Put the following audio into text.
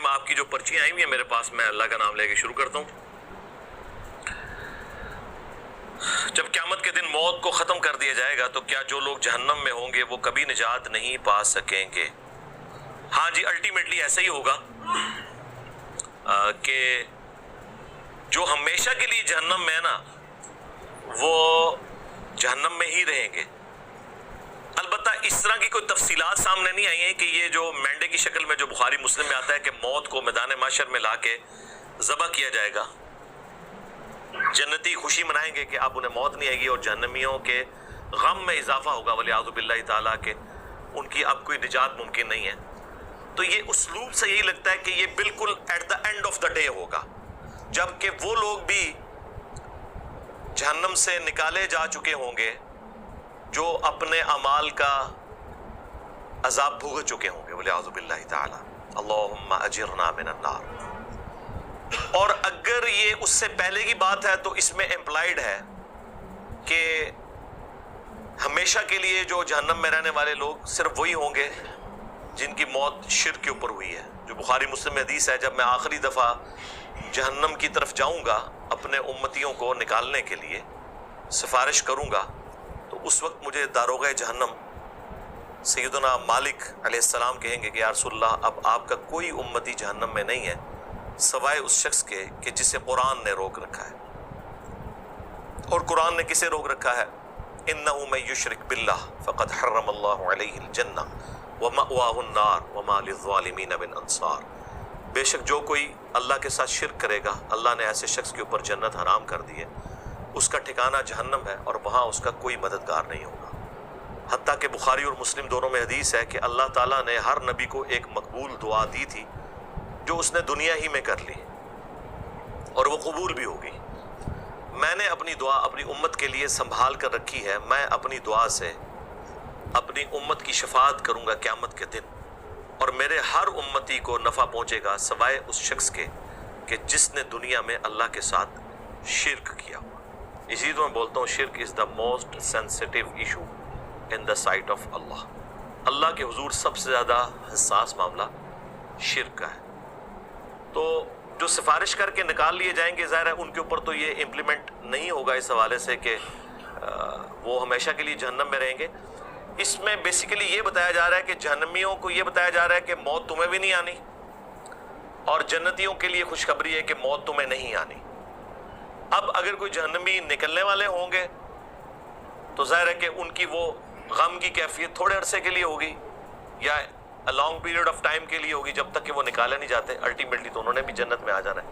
ناظرین آپ کی جو پرچیاں آئی ہوئی ہیں میرے پاس، میں اللہ کا نام لے کے شروع کرتا ہوں۔ جب قیامت کے دن موت کو ختم کر دیا جائے گا تو کیا جو لوگ جہنم میں ہوں گے وہ کبھی نجات نہیں پا سکیں گے؟ ہاں جی، الٹیمیٹلی ایسا ہی ہوگا کہ جو ہمیشہ کے لیے جہنم میں ہے نا وہ جہنم میں ہی رہیں گے۔ البتہ اس طرح کی کوئی تفصیلات سامنے نہیں آئی ہیں کہ یہ جو مینڈے کی شکل میں جو بخاری مسلم میں آتا ہے کہ موت کو میدان محشر میں لا کے ذبح کیا جائے گا، جنتی خوشی منائیں گے کہ اب انہیں موت نہیں آئے گی، اور جہنمیوں کے غم میں اضافہ ہوگا ولیعوذ باللہ تعالیٰ کہ ان کی اب کوئی نجات ممکن نہیں ہے۔ تو یہ اسلوب سے یہی لگتا ہے کہ یہ بالکل at the end of the day ہوگا، جبکہ وہ لوگ بھی جہنم سے نکالے جا چکے ہوں گے جو اپنے اعمال کا عذاب بھگت چکے ہوں گے ولیعوذ باللہ تعالی، اللہم اجرنا من النار۔ اور اگر یہ اس سے پہلے کی بات ہے تو اس میں امپلائیڈ ہے کہ ہمیشہ کے لیے جو جہنم میں رہنے والے لوگ صرف وہی ہوں گے جن کی موت شرک کے اوپر ہوئی ہے، جو بخاری مسلم میں حدیث ہے، جب میں آخری دفعہ جہنم کی طرف جاؤں گا اپنے امتیوں کو نکالنے کے لیے سفارش کروں گا، تو اس وقت مجھے داروغہ جہنم سیدنا مالک علیہ السلام کہیں گے کہ یا رسول اللہ اب آپ کا کوئی امتی جہنم میں نہیں ہے سوائے اس شخص کے کہ جسے قرآن نے روک رکھا ہے۔ اور قرآن نے کسے روک رکھا ہے؟ اِنَّهُ مَن يُشْرِكْ بِاللَّهِ فَقَدْ حَرَّمَ اللَّهُ عَلَيْهِ الْجَنَّةَ وَمَأْوَاهُ النَّارُ وَمَا لِلظَّالِمِينَ مِنْ أَنصَارٍ۔ بے شک جو کوئی اللہ کے ساتھ شرک کرے گا اللہ نے ایسے شخص کے اوپر جنت حرام کر دی ہے، اس کا ٹھکانہ جہنم ہے اور وہاں اس کا کوئی مددگار نہیں ہوگا۔ حتیٰ کہ بخاری اور مسلم دونوں میں حدیث ہے کہ اللہ تعالیٰ نے ہر نبی کو ایک مقبول دعا دی تھی جو اس نے دنیا ہی میں کر لی اور وہ قبول بھی ہوگی۔ میں نے اپنی دعا اپنی امت کے لیے سنبھال کر رکھی ہے، میں اپنی دعا سے اپنی امت کی شفاعت کروں گا قیامت کے دن، اور میرے ہر امتی کو نفع پہنچے گا سوائے اس شخص کے کہ جس نے دنیا میں اللہ کے ساتھ شرک کیا ہوا۔ اسی تو میں بولتا ہوں شرک is the most sensitive issue in the sight of اللہ۔ اللہ کے حضور سب سے زیادہ حساس معاملہ شرک کا ہے۔ تو جو سفارش کر کے نکال لیے جائیں گے ظاہر ہے ان کے اوپر تو یہ امپلیمنٹ نہیں ہوگا اس حوالے سے کہ وہ ہمیشہ کے لیے جہنم میں رہیں گے۔ اس میں بیسیکلی یہ بتایا جا رہا ہے کہ جہنمیوں کو یہ بتایا جا رہا ہے کہ موت تمہیں بھی نہیں آنی، اور جنتیوں کے لیے خوشخبری ہے کہ موت تمہیں نہیں آنی۔ اب اگر کوئی جہنمی نکلنے والے ہوں گے تو ظاہر ہے کہ ان کی وہ غم کی کیفیت تھوڑے عرصے کے لیے ہوگی یا لانگ پیریڈ آف ٹائم کے لیے ہوگی، جب تک کہ وہ نکالے نہیں جاتے۔ الٹیمیٹلی تو انہوں نے بھی جنت میں آ جانا ہے۔